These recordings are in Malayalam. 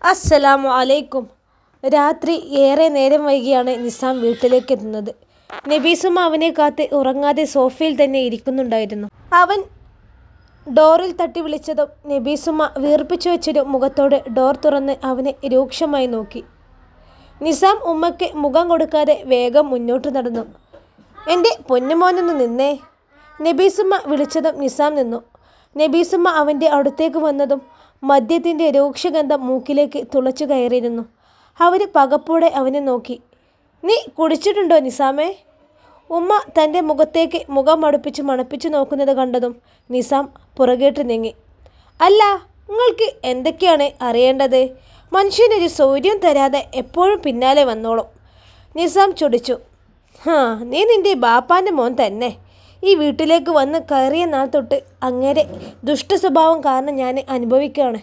അസ്സലാമു അലൈക്കും. രാത്രി ഏറെ നേരം വൈകിയാണ് നിസാം വീട്ടിലേക്ക് എത്തുന്നത്. നബീസുമ അവനെ കാത്ത് ഉറങ്ങാതെ സോഫയിൽ തന്നെ ഇരിക്കുന്നുണ്ടായിരുന്നു. അവൻ ഡോറിൽ തട്ടി വിളിച്ചതും നബീസുമ വീർപ്പിച്ചു വെച്ചൊരു മുഖത്തോടെ ഡോർ തുറന്ന് അവനെ രൂക്ഷമായി നോക്കി. നിസാം ഉമ്മയ്ക്ക് മുഖം കൊടുക്കാതെ വേഗം മുന്നോട്ട് നടന്നു. എൻ്റെ പൊന്നുമോനൊന്ന് നിന്നേ. നബീസുമ വിളിച്ചതും നിസാം നിന്നു. നബീസുമ അവൻ്റെ അടുത്തേക്ക് വന്നതും മദ്യത്തിൻ്റെ രൂക്ഷഗന്ധം മൂക്കിലേക്ക് തുളച്ചു കയറിയിരുന്നു. അവർ പകപ്പോടെ അവനെ നോക്കി. നീ കുടിച്ചിട്ടുണ്ടോ നിസാമേ? ഉമ്മ തൻ്റെ മുഖത്തേക്ക് മുഖം അടുപ്പിച്ച് മണപ്പിച്ചു നോക്കുന്നത് കണ്ടതും നിസാം പുറകേട്ട് നീങ്ങി. അല്ല, നിങ്ങൾക്ക് എന്തൊക്കെയാണ് അറിയേണ്ടത്? മനുഷ്യനൊരു സൗര്യം തരാതെ എപ്പോഴും പിന്നാലെ വന്നോളും. നിസാം ചൊടിച്ചു. നീ നിൻ്റെ ബാപ്പാൻ്റെ മോൻ തന്നെ. ഈ വീട്ടിലേക്ക് വന്ന് കയറിയ നാൾ തൊട്ട് അങ്ങേരെ ദുഷ്ടസ്വഭാവം കാരണം ഞാൻ അനുഭവിക്കുകയാണ്.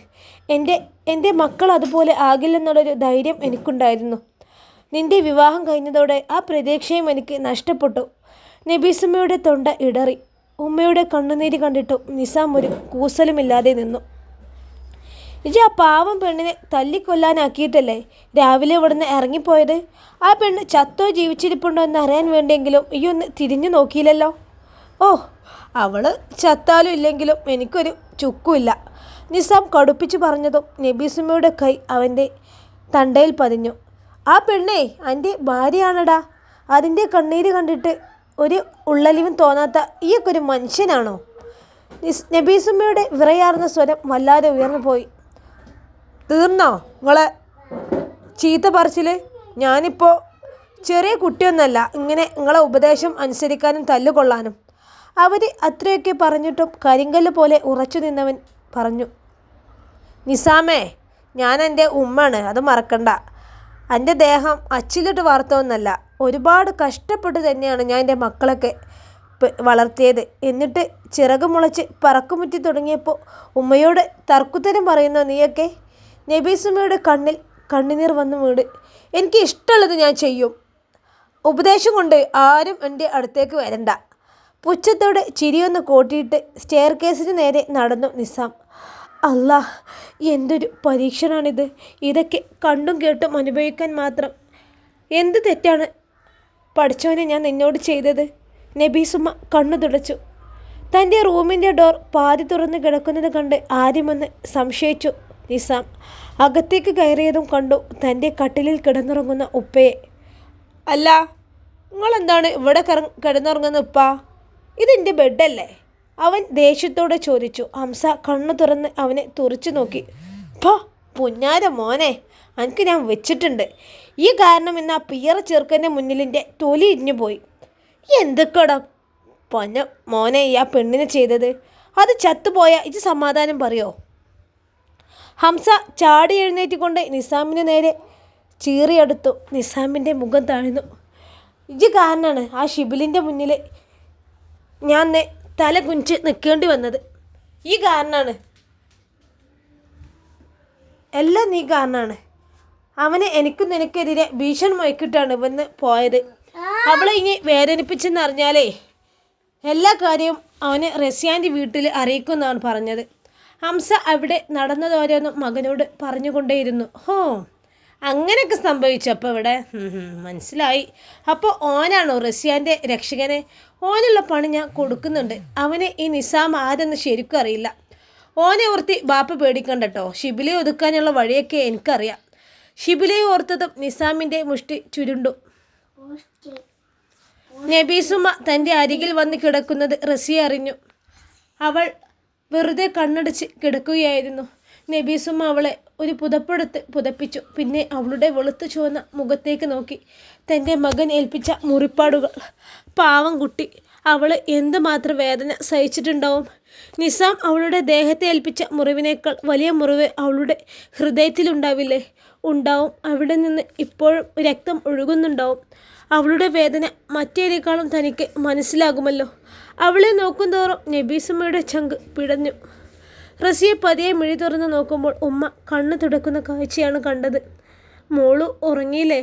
എൻ്റെ മക്കൾ അതുപോലെ ആകില്ലെന്നുള്ളൊരു ധൈര്യം എനിക്കുണ്ടായിരുന്നു. നിൻ്റെ വിവാഹം കഴിഞ്ഞതോടെ ആ പ്രതീക്ഷയും എനിക്ക് നഷ്ടപ്പെട്ടു. നബീസുമ്മയുടെ തൊണ്ട ഇടറി. ഉമ്മയുടെ കണ്ണുനീര് കണ്ടിട്ടും നിസാം ഒരു കൂസലുമില്ലാതെ നിന്നു. ആ പാവം പെണ്ണിനെ തല്ലിക്കൊല്ലാനാക്കിയിട്ടല്ലേ രാവിലെ ഇവിടുന്ന് ഇറങ്ങിപ്പോയത്? ആ പെണ്ണ് ചത്തോ ജീവിച്ചിരിപ്പുണ്ടോ എന്ന് അറിയാൻ വേണ്ടിയെങ്കിലും ഈ ഒന്ന് തിരിഞ്ഞു നോക്കിയില്ലല്ലോ. ഓ, അവൾ ചത്താലും ഇല്ലെങ്കിലും എനിക്കൊരു ചുക്കുമില്ല. നിസാം കടുപ്പിച്ച് പറഞ്ഞതും നബീസുമ്മയുടെ കൈ അവൻ്റെ തണ്ടയിൽ പതിഞ്ഞു. ആ പെണ്ണേ എൻ്റെ ഭാര്യയാണടാ. അതിൻ്റെ കണ്ണീര് കണ്ടിട്ട് ഒരു ഉള്ളലിവും തോന്നാത്ത ഈയൊക്കെ ഒരു മനുഷ്യനാണോ? നബീസുമ്മയുടെ വിറയാർന്ന സ്വരം വല്ലാതെ ഉയർന്നു പോയി. തീർന്നോ നിങ്ങളെ ചീത്ത പറച്ചിൽ? ഞാനിപ്പോൾ ചെറിയ കുട്ടിയൊന്നല്ല ഇങ്ങനെ നിങ്ങളെ ഉപദേശം അനുസരിക്കാനും തല്ലുകൊള്ളാനും. അവർ അത്രയൊക്കെ പറഞ്ഞിട്ടും കരിങ്കല്ല് പോലെ ഉറച്ചു നിന്നവൻ പറഞ്ഞു. നിസാമേ, ഞാൻ എൻ്റെ ഉമ്മയാണ്, അത് മറക്കണ്ട. എൻ്റെ ദേഹം അച്ചിലിട്ട് വാർത്തതൊന്നല്ല. ഒരുപാട് കഷ്ടപ്പെട്ട് തന്നെയാണ് ഞാൻ എൻ്റെ മക്കളൊക്കെ വളർത്തിയത്. എന്നിട്ട് ചിറക് മുളച്ച് പറക്കുമുറ്റി തുടങ്ങിയപ്പോൾ ഉമ്മയോട് തർക്കുത്തരം പറയുന്നോ നീയൊക്കെ? നബീസുമ്മയുടെ കണ്ണിൽ കണ്ണുനീർ വന്നു വീട്. എനിക്ക് ഇഷ്ടമുള്ളത് ഞാൻ ചെയ്യും. ഉപദേശം കൊണ്ട് ആരും എൻ്റെ അടുത്തേക്ക് വരണ്ട. പുച്ഛത്തോടെ ചിരിയൊന്ന് കൂട്ടിയിട്ട് സ്റ്റെയർ കേസിന് നേരെ നടന്നു നിസാം. അല്ലാ, എന്തൊരു പരീക്ഷണമാണിത്! ഇതൊക്കെ കണ്ടും കേട്ടും അനുഭവിക്കാൻ മാത്രം എന്ത് തെറ്റാണ് പഠിച്ചവനെ ഞാൻ നിന്നോട് ചെയ്തത്? നബീസുമ്മ കണ്ണു തുടച്ചു. തൻ്റെ റൂമിൻ്റെ ഡോർ പാതി തുറന്ന് കിടക്കുന്നത് കണ്ട് ആദ്യമൊന്ന് സംശയിച്ചു നിസാം. അകത്തേക്ക് കയറിയതും കണ്ടു തൻ്റെ കട്ടിലിൽ കിടന്നുറങ്ങുന്ന ഉപ്പയെ. അല്ല, നിങ്ങളെന്താണ് ഇവിടെ കിടന്നുറങ്ങുന്ന ഉപ്പ? ഇതെൻ്റെ ബെഡല്ലേ? അവൻ ദേഷ്യത്തോടെ ചോദിച്ചു. ഹംസ കണ്ണു തുറന്ന് അവനെ തുറച്ചു നോക്കി. പുന്നാര മോനെ, എനിക്ക് ഞാൻ വെച്ചിട്ടുണ്ട്. ഈ കാരണം ഇന്ന് ആ പിയറ ചെറുക്കൻ്റെ മുന്നിലിൻ്റെ തൊലി ഇരിഞ്ഞു പോയി. എന്തൊക്കെടാ പൊന്ന മോനെ ഈ ആ പെണ്ണിനെ ചെയ്തത്? അത് ചത്തുപോയ ഇത് സമാധാനം പറയോ? ഹംസ ചാടി എഴുന്നേറ്റിക്കൊണ്ട് നിസാമിന് നേരെ ചീറിയെടുത്തു. നിസാമിൻ്റെ മുഖം താഴ്ന്നു. ഇത് കാരണമാണ് ആ ഷിബിലിൻ്റെ മുന്നിൽ ഞാൻ തല കുഞ്ച് നിൽക്കേണ്ടി വന്നത്. ഈ കാരണമാണ്, എല്ലാം നീ കാരണമാണ്. അവനെ എനിക്കും നിനക്കെതിരെ ഭീഷണി മുഴക്കിയിട്ടാണ് ഇവന്ന് പോയത്. അവളെ ഇനി വേദനിപ്പിച്ചെന്നറിഞ്ഞാലേ എല്ലാ കാര്യവും അവന് റസിയാൻ്റെ വീട്ടിൽ അറിയിക്കുമെന്നാണ് പറഞ്ഞത്. ഹംസ അവിടെ നടന്നതോരോന്നും മകനോട് പറഞ്ഞുകൊണ്ടേയിരുന്നു. അങ്ങനെയൊക്കെ സംഭവിച്ചപ്പോൾ ഇവിടെ മനസ്സിലായി. അപ്പോൾ ഓനാണോ റസിയാൻ്റെ രക്ഷകനെ? ഓനുള്ള പണി ഞാൻ കൊടുക്കുന്നുണ്ട്. അവനെ ഈ നിസാം ആരെന്ന് ശരിക്കും അറിയില്ല. ഓനെ ഓർത്തി ബാപ്പ പേടിക്കണ്ട കേട്ടോ. ഷിബിലെ ഒതുക്കാനുള്ള വഴിയൊക്കെ എനിക്കറിയാം. ഷിബിലയെ ഓർത്തതും നിസാമിൻ്റെ മുഷ്ടി ചുരുണ്ടു. നബീസുമ്മ തൻ്റെ അരികിൽ വന്ന് കിടക്കുന്നത് റസിയ അറിഞ്ഞു. അവൾ വെറുതെ കണ്ണടച്ച് കിടക്കുകയായിരുന്നു. നബീസുമ്മ അവളെ ഒരു പുതപ്പെടുത്ത് പുതപ്പിച്ചു. പിന്നെ അവളുടെ വെളുത്തു ചുവന്ന മുഖത്തേക്ക് നോക്കി. തൻ്റെ മകൻ ഏൽപ്പിച്ച മുറിപ്പാടുകൾ. പാവം കുട്ടി, അവൾ എന്തുമാത്രം വേദന സഹിച്ചിട്ടുണ്ടാവും. നിസാം അവളുടെ ദേഹത്തെ ഏൽപ്പിച്ച മുറിവിനേക്കാൾ വലിയ മുറിവ് അവളുടെ ഹൃദയത്തിലുണ്ടാവില്ലേ? ഉണ്ടാവും. അവിടെ നിന്ന് ഇപ്പോഴും രക്തം ഒഴുകുന്നുണ്ടാവും. അവളുടെ വേദന മറ്റേതിനേക്കാളും തനിക്ക് മനസ്സിലാകുമല്ലോ. അവളെ നോക്കുന്തോറും നബീസുമ്മയുടെ ചങ്ക് പിടഞ്ഞു. റസിയെ പതിയെ മിഴി തുറന്ന് നോക്കുമ്പോൾ ഉമ്മ കണ്ണ് തുടക്കുന്ന കാഴ്ചയാണ് കണ്ടത്. മോളു ഉറങ്ങിയില്ലേ?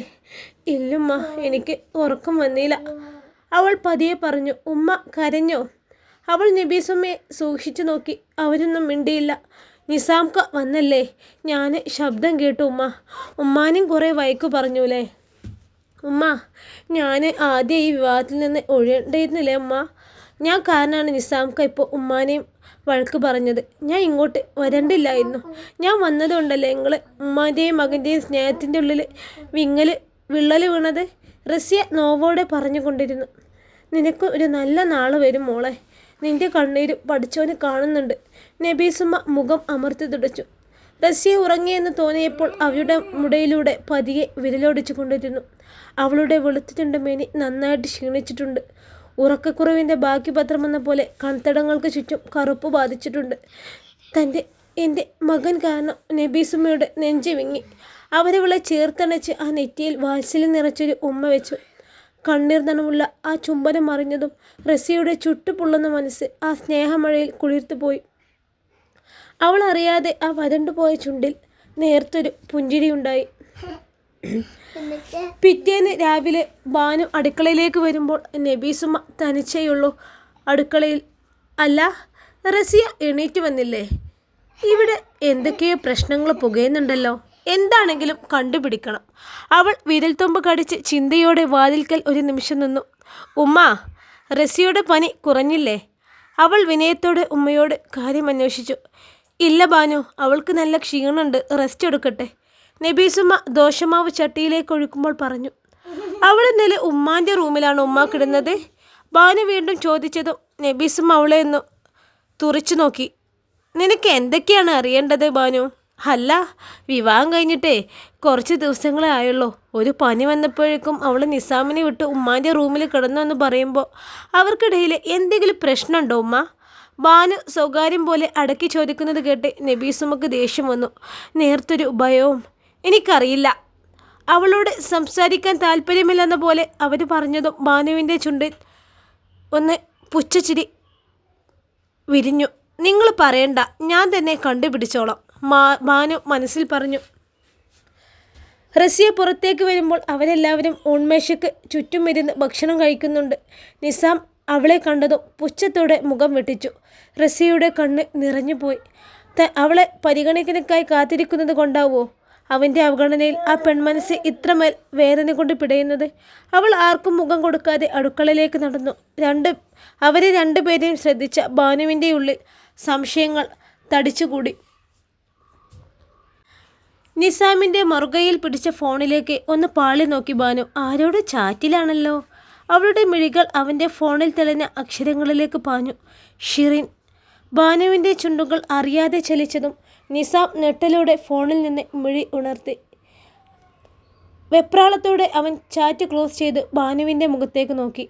ഇല്ലുമ്മ, എനിക്ക് ഉറക്കം വന്നില്ല, അവൾ പതിയെ പറഞ്ഞു. ഉമ്മ കരഞ്ഞോ? അവൾ നബീസുമ്മയെ സൂക്ഷിച്ചു നോക്കി. അവരൊന്നും മിണ്ടിയില്ല. നിസാംക്ക വന്നല്ലേ? ഞാൻ ശബ്ദം കേട്ടു ഉമ്മ. ഉമ്മാനും കുറേ വഴക്ക് പറഞ്ഞൂലേ? ഉമ്മ, ഞാൻ ആദ്യം ഈ വിവാഹത്തിൽ നിന്ന് ഒഴിയണ്ടിയിരുന്നില്ലേ ഉമ്മ? ഞാൻ കാരണമാണ് നിസാംക്ക ഇപ്പോൾ ഉമ്മാനെയും വഴക്ക് പറഞ്ഞത്. ഞാൻ ഇങ്ങോട്ട് വരണ്ടില്ലായിരുന്നു. ഞാൻ വന്നതുകൊണ്ടല്ലേ നിങ്ങൾ ഉമ്മാൻ്റെയും മകൻ്റെയും സ്നേഹത്തിൻ്റെ ഉള്ളിൽ വിള്ളൽ വീണത്? റസിയ നോവോടെ പറഞ്ഞുകൊണ്ടിരുന്നു. നിനക്ക് ഒരു നല്ല നാൾ വരും മോളെ. നിന്റെ കണ്ണീര് പഠിച്ചവന് കാണുന്നുണ്ട്. നബീസുമ്മ മുഖം അമർത്തി തുടച്ചു. റസിയ ഉറങ്ങിയെന്ന് തോന്നിയപ്പോൾ അവയുടെ മുടയിലൂടെ പതിയെ വിരലോടിച്ചു കൊണ്ടിരുന്നു. അവളുടെ വെളുത്തിട്ടുണ്ട് മേനി നന്നായിട്ട് ക്ഷീണിച്ചിട്ടുണ്ട്. ഉറക്കക്കുറവിൻ്റെ ബാക്കി പത്രമെന്ന പോലെ കൺതടങ്ങൾക്ക് ചുറ്റും കറുപ്പ് ബാധിച്ചിട്ടുണ്ട്. എൻ്റെ മകൻ കാരണം നബീസുമ്മയുടെ നെഞ്ച് വിങ്ങി. അവരവളെ ചേർത്തണച്ച് ആ നെറ്റിയിൽ വാത്സല്യം നിറച്ചൊരു ഉമ്മ വെച്ചു. കണ്ണീർ നനമുള്ള ആ ചുംബനം അറിഞ്ഞതും റസിയയുടെ ചുട്ടുപൊള്ളുന്ന മനസ്സ് ആ സ്നേഹമഴയിൽ കുളിർത്തുപോയി. അവൾ അറിയാതെ ആ വരണ്ടുപോയ ചുണ്ടിൽ നേർത്തൊരു പുഞ്ചിരിയുണ്ടായി. പിറ്റേന്ന് രാവിലെ ബാനു അടുക്കളയിലേക്ക് വരുമ്പോൾ നബീസുമ്മ തനിച്ചേയുള്ളൂ അടുക്കളയിൽ. അല്ല, റസിയ എണീറ്റ് വന്നില്ലേ? ഇവിടെ എന്തൊക്കെയോ പ്രശ്നങ്ങൾ പുകയുന്നുണ്ടല്ലോ. എന്താണെങ്കിലും കണ്ടുപിടിക്കണം. അവൾ വിരൽത്തുമ്പ് കടിച്ച് ചിന്തയോടെ വാതിൽക്കൽ ഒരു നിമിഷം നിന്നു. ഉമ്മ, റസിയുടെ പനി കുറഞ്ഞില്ലേ? അവൾ വിനയത്തോടെ ഉമ്മയോട് കാര്യം അന്വേഷിച്ചു. ഇല്ല ബാനു, അവൾക്ക് നല്ല ക്ഷീണമുണ്ട്, റെസ്റ്റ് എടുക്കട്ടെ, നബീസുമ്മ ദോശമാവ് ചട്ടിയിലേക്ക് ഒഴിക്കുമ്പോൾ പറഞ്ഞു. അവൾ ഇന്നലെ ഉമ്മാൻ്റെ റൂമിലാണ് ഉമ്മ കിടന്നത്? ബാനു വീണ്ടും ചോദിച്ചതും നബീസുമ്മ അവളെ ഒന്ന് തുറച്ചു നോക്കി. നിനക്ക് എന്തൊക്കെയാണ് അറിയേണ്ടത് ബാനു? അല്ല, വിവാഹം കഴിഞ്ഞിട്ടേ കുറച്ച് ദിവസങ്ങളേ ആയുള്ളൂ. ഒരു പനി വന്നപ്പോഴേക്കും അവൾ നിസാമിനെ വിട്ട് ഉമ്മാൻ്റെ റൂമിൽ കിടന്നു എന്ന് പറയുമ്പോൾ അവർക്കിടയിൽ എന്തെങ്കിലും പ്രശ്നമുണ്ടോ ഉമ്മ? ബാനു സ്വകാര്യം പോലെ അടക്കി ചോദിക്കുന്നത് കേട്ട് നബീസുമ്മക്ക് ദേഷ്യം വന്നു. നേർത്തൊരു ഭയവും. എനിക്കറിയില്ല. അവളോട് സംസാരിക്കാൻ താല്പര്യമില്ലെന്ന പോലെ അവർ പറഞ്ഞതും ബാനുവിൻ്റെ ചുണ്ടിൽ ഒന്ന് പുച്ഛച്ചിരി വിരിഞ്ഞു. നിങ്ങൾ പറയണ്ട, ഞാൻ തന്നെ കണ്ടുപിടിച്ചോളാം, ബാനു മനസ്സിൽ പറഞ്ഞു. റസിയ പുറത്തേക്ക് വരുമ്പോൾ അവരെല്ലാവരും ഉന്മേഷയ്ക്ക് ചുറ്റും ഇരുന്ന് ഭക്ഷണം കഴിക്കുന്നുണ്ട്. നിസാം അവളെ കണ്ടതും പുച്ഛത്തോടെ മുഖം വെട്ടിച്ചു. റസിയയുടെ കണ്ണ് നിറഞ്ഞുപോയി. അവളെ പരിഗണിക്കാനായി കാത്തിരിക്കുന്നത് കൊണ്ടാവോ അവൻ്റെ അവഗണനയിൽ ആ പെൺമനസ്സ് ഇത്രമേൽ വേദന കൊണ്ട് പിടയുന്നത്? അവൾ ആർക്കും മുഖം കൊടുക്കാതെ അടുക്കളയിലേക്ക് നടന്നു. അവരെ രണ്ടുപേരെയും ശ്രദ്ധിച്ച ബാനുവിൻ്റെ ഉള്ളിൽ സംശയങ്ങൾ തടിച്ചുകൂടി. നിസാമിൻ്റെ മറുകയിൽ പിടിച്ച ഫോണിലേക്ക് ഒന്ന് പാളി നോക്കി ബാനു. ആരോട് ചാറ്റിലാണല്ലോ. അവളുടെ മിഴികൾ അവൻ്റെ ഫോണിൽ തെളിഞ്ഞ അക്ഷരങ്ങളിലേക്ക് പാഞ്ഞു. ഷിറിൻ. ബാനുവിൻ്റെ ചുണ്ടുകൾ അറിയാതെ ചലിച്ചതും നിസാം നെട്ടലോടെ ഫോണിൽ നിന്ന് മിഴി ഉണർത്തി. വെപ്രാളത്തോടെ അവൻ ചാറ്റ് ക്ലോസ് ചെയ്ത് ബാനുവിൻ്റെ മുഖത്തേക്ക് നോക്കി.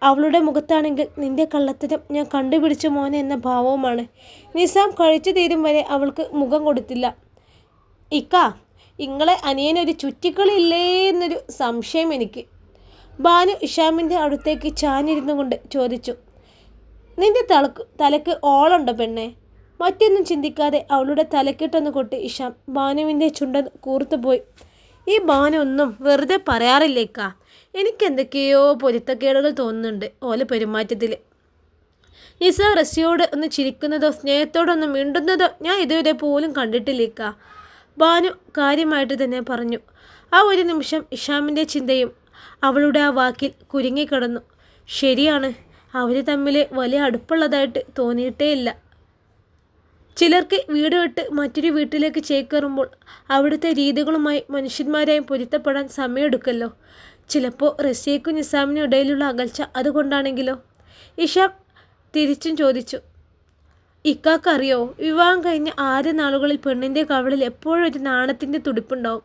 അവളുടെ മുഖത്താണെങ്കിൽ നിന്റെ കള്ളത്തരം ഞാൻ കണ്ടുപിടിച്ചു മോനെ എന്ന ഭാവവുമാണ്. നിസാം കഴിച്ചു തീരും വരെ അവൾക്ക് മുഖം കൊടുത്തില്ല. ഇക്ക, ഇങ്ങളെ അനിയനൊരു ചുറ്റിക്കളി ഇല്ലേ എന്നൊരു സംശയം എനിക്ക്. ബാനു ഇഷാമിൻ്റെ അടുത്തേക്ക് ചാഞ്ഞിരുന്നു കൊണ്ട് ചോദിച്ചു. നിന്റെ തലക്ക് ഓളുണ്ടോ പെണ്ണെ? മറ്റൊന്നും ചിന്തിക്കാതെ അവളുടെ തലക്കിട്ടൊന്ന് കൊട്ടി ഇഷാം. ബാനുവിൻ്റെ ചുണ്ടൻ കൂർത്തുപോയി. ഈ ബാനു ഒന്നും വെറുതെ പറയാറില്ലേക്കാ. എനിക്കെന്തൊക്കെയോ പൊരുത്തക്കേടുകൾ തോന്നുന്നുണ്ട് ഓല പെരുമാറ്റത്തിൽ. നിസ റസിയോട് ഒന്ന് ചിരിക്കുന്നതോ സ്നേഹത്തോടൊന്ന് മിണ്ടുന്നതോ ഞാൻ ഇതുവരെ പോലും കണ്ടിട്ടില്ലേക്കാ. ബാനു കാര്യമായിട്ട് തന്നെ പറഞ്ഞു. ആ ഒരു നിമിഷം ഇഷാമിൻ്റെ ചിന്തയും അവളുടെ ആ വാക്കിൽ കുരുങ്ങിക്കിടന്നു. ശരിയാണ്, അവർ തമ്മിൽ വലിയ അടുപ്പുള്ളതായിട്ട് തോന്നിയിട്ടേയില്ല. ചിലർക്ക് വീട് വിട്ട് മറ്റൊരു വീട്ടിലേക്ക് ചേക്കേറുമ്പോൾ അവിടുത്തെ രീതികളുമായി മനുഷ്യന്മാരായി പൊരുത്തപ്പെടാൻ സമയമെടുക്കല്ലോ. ചിലപ്പോൾ റസിയയ്ക്കും നിസാമിനും ഇടയിലുള്ള അകൽച്ച അതുകൊണ്ടാണെങ്കിലോ? ഇഷാം തിരിച്ചും ചോദിച്ചു. ഇക്കാക്കറിയോ, വിവാഹം കഴിഞ്ഞ ആദ്യ നാളുകളിൽ പെണ്ണിൻ്റെ കവിളിൽ എപ്പോഴും ഒരു നാണത്തിൻ്റെ തുടിപ്പുണ്ടാവും.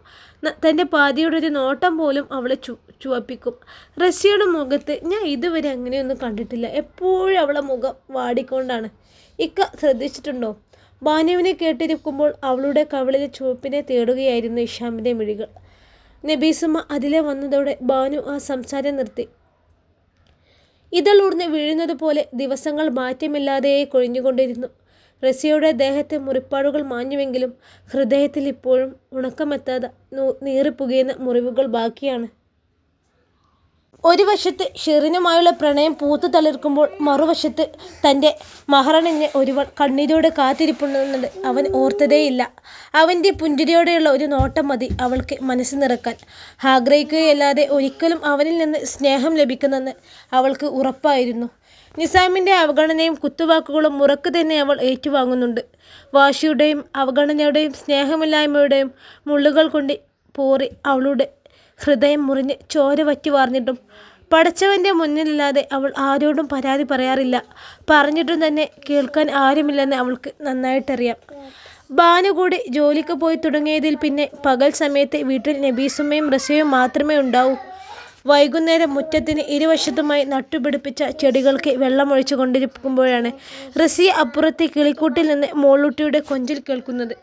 തൻ്റെ പാതിയുടെ ഒരു നോട്ടം പോലും അവളെ ചുവപ്പിക്കും. റസിയയുടെ മുഖത്ത് ഞാൻ ഇതുവരെ അങ്ങനെയൊന്നും കണ്ടിട്ടില്ല. എപ്പോഴും അവളെ മുഖം വാടിക്കൊണ്ടാണ്. ഇക്ക ശ്രദ്ധിച്ചിട്ടുണ്ടോ? ബാനുവിനെ കേട്ടിരിക്കുമ്പോൾ അവളുടെ കവിളിലെ ചുവപ്പിനെ തേടുകയായിരുന്നു ഇഷാമിൻ്റെ മിഴികൾ. നബീസുമ്മ അതിലെ വന്നതോടെ ബാനു ആ സംസാരം നിർത്തി. ഇതളൂർന്ന് വീഴുന്നത് പോലെ ദിവസങ്ങൾ മാറ്റമില്ലാതെ കൊഴിഞ്ഞുകൊണ്ടിരുന്നു. റസിയയുടെ ദേഹത്തെ മുറിപ്പാടുകൾ മാഞ്ഞുവെങ്കിലും ഹൃദയത്തിൽ ഇപ്പോഴും ഉണക്കമെത്താതെ നീറിപ്പുകയുന്ന മുറിവുകൾ ബാക്കിയാണ്. ഒരു വശത്ത് ഷെറിനുമായുള്ള പ്രണയം പൂത്തു തളിർക്കുമ്പോൾ മറുവശത്ത് തൻ്റെ മഹറണിനെ ഒരുവൾ കണ്ണീരോടെ കാത്തിരിപ്പുണ്ടെന്നത് അവൻ ഓർത്തതേയില്ല. അവൻ്റെ പുഞ്ചിരിയോടെയുള്ള ഒരു നോട്ടം മതി അവൾക്ക് മനസ്സ് നിറക്കാൻ. ആഗ്രഹിക്കുകയല്ലാതെ ഒരിക്കലും അവനിൽ നിന്ന് സ്നേഹം ലഭിക്കുന്നെന്ന് അവൾക്ക് ഉറപ്പായിരുന്നു. നിസാമിൻ്റെ അവഗണനയും കുത്തുവാക്കുകളും മുറക്ക് തന്നെ അവൾ ഏറ്റുവാങ്ങുന്നുണ്ട്. വാശിയുടെയും അവഗണനയുടെയും സ്നേഹമില്ലായ്മയുടെയും മുള്ളുകൾ കൊണ്ട് പോറി അവളുടെ ഹൃദയം മുറിഞ്ഞ് ചോര വറ്റി വാർന്നിട്ടും പടച്ചവൻ്റെ മുന്നിലല്ലാതെ അവൾ ആരോടും പരാതി പറയാറില്ല. പറഞ്ഞിട്ടും തന്നെ കേൾക്കാൻ ആരുമില്ലെന്ന് അവൾക്ക് നന്നായിട്ടറിയാം. ബാനു കൂടി ജോലിക്ക് പോയി തുടങ്ങിയതിൽ പിന്നെ പകൽ സമയത്ത് വീട്ടിൽ നബീസുമ്മയും റസിയയും മാത്രമേ ഉണ്ടാവൂ. വൈകുന്നേരം മുറ്റത്തിന് ഇരുവശത്തുമായി നട്ടുപിടിപ്പിച്ച ചെടികൾക്ക് വെള്ളമൊഴിച്ചു കൊണ്ടിരിക്കുമ്പോഴാണ് റസിയ അപ്പുറത്തെ കിളിക്കൂട്ടിൽ നിന്ന് മോളൂട്ടിയുടെ കൊഞ്ചൽ കേൾക്കുന്നത്.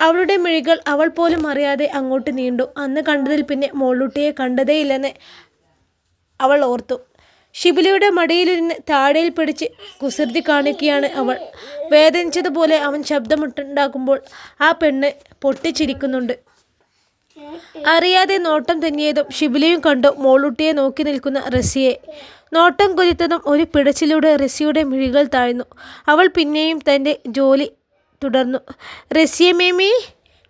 അവളുടെ മിഴികൾ അവൾ പോലും അറിയാതെ അങ്ങോട്ട് നീണ്ടു. അന്ന് കണ്ടതിൽ പിന്നെ മോളൂട്ടിയെ കണ്ടതേയില്ലെന്ന് അവൾ ഓർത്തു. ഷിബിലിയുടെ മടിയിലിരുന്ന് താഴെയിൽ പിടിച്ച് കുസൃതി കാണിക്കുകയാണ് അവൾ. വേദനിച്ചതുപോലെ അവൻ ശബ്ദമുണ്ടാക്കുമ്പോൾ ആ പെണ്ണ് പൊട്ടിച്ചിരിക്കുന്നുണ്ട്. അറിയാതെ നോട്ടം തെന്നിയതും ഷിബിലിയും കണ്ടു മോളൂട്ടിയെ നോക്കി നിൽക്കുന്ന റസിയെ. നോട്ടം കൊതിത്തതും ഒരു പിടച്ചിലൂടെ റസിയുടെ മിഴികൾ താഴ്ന്നു. അവൾ പിന്നെയും തൻ്റെ ജോലി തുടർന്നു. റസിയ മേമി.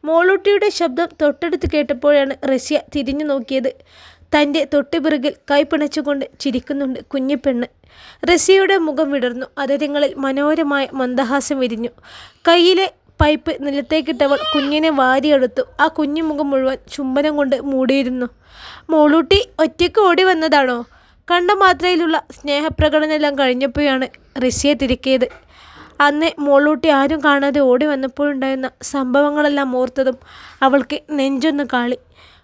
മോളൂട്ടിയുടെ ശബ്ദം തൊട്ടടുത്ത് കേട്ടപ്പോഴാണ് റസിയ തിരിഞ്ഞു നോക്കിയത്. തൻ്റെ തൊട്ടുപിറകിൽ കൈ പിണച്ചുകൊണ്ട് ചിരിക്കുന്നുണ്ട് കുഞ്ഞിപ്പെണ്ണ്. റസിയയുടെ മുഖം വിടർന്നു. അതരങ്ങളിൽ മനോഹരമായ മന്ദഹാസം വിരിഞ്ഞു. കയ്യിലെ പൈപ്പ് നിലത്തേക്കിട്ടവൾ കുഞ്ഞിനെ വാരിയെടുത്തു. ആ കുഞ്ഞു മുഖം മുഴുവൻ ചുംബനം കൊണ്ട് മൂടിയിരുന്നു. മോളൂട്ടി ഒറ്റയ്ക്ക് ഓടി വന്നതാണോ? കണ്ട മാത്രയിലുള്ള സ്നേഹപ്രകടനമെല്ലാം കഴിഞ്ഞപ്പോഴാണ് റസിയെ തിരക്കിയത്. അന്ന് മോളൂട്ടി ആരും കാണാതെ ഓടി വന്നപ്പോഴുണ്ടായിരുന്ന സംഭവങ്ങളെല്ലാം ഓർത്തതും അവൾക്ക് നെഞ്ചൊന്ന് കാളി.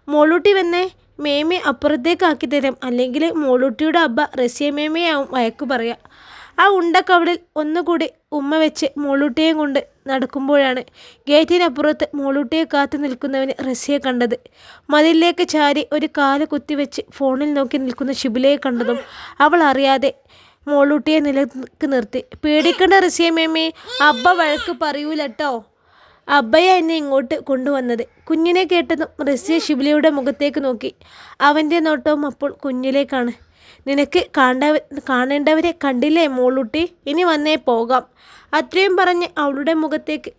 മോളൂട്ടി വന്നേ, മേമയെ അപ്പുറത്തേക്ക് തരാം, അല്ലെങ്കിൽ മോളൂട്ടിയുടെ അബ്ബ റസിയ മേമയാവും വഴക്കു പറയുക. ആ ഉണ്ടക്കവളിൽ ഒന്നുകൂടി ഉമ്മ വെച്ച് മോളൂട്ടിയെ കൊണ്ട് നടക്കുമ്പോഴാണ് ഗേറ്റിനപ്പുറത്ത് മോളൂട്ടിയെ കാത്തു നിൽക്കുന്നവന് റസിയെ കണ്ടത്. മതിലിലേക്ക് ചാരി ഒരു കാല് കുത്തിവെച്ച് ഫോണിൽ നോക്കി നിൽക്കുന്ന ഷിബിലയെ കണ്ടതും അവൾ അറിയാതെ മോളൂട്ടിയെ നിലക്ക് നിർത്തി. പേടിക്കണ്ട റസിയ മേമേ, അബ്ബ വഴക്ക് പറയൂലട്ടോ. അബ്ബയെ എന്നെ ഇങ്ങോട്ട് കൊണ്ടുവന്നത്. കുഞ്ഞിനെ കേട്ടതും റസിയ ഷിബിലയുടെ മുഖത്തേക്ക് നോക്കി. അവൻ്റെ നോട്ടവും അപ്പോൾ കുഞ്ഞിലേക്കാണ്. നിനക്ക് കാണേണ്ടവരെ കണ്ടില്ലേ മോളൂട്ടി, ഇനി വന്നേ പോകാം. അത്രയും പറഞ്ഞ് അവളുടെ മുഖത്തേക്ക്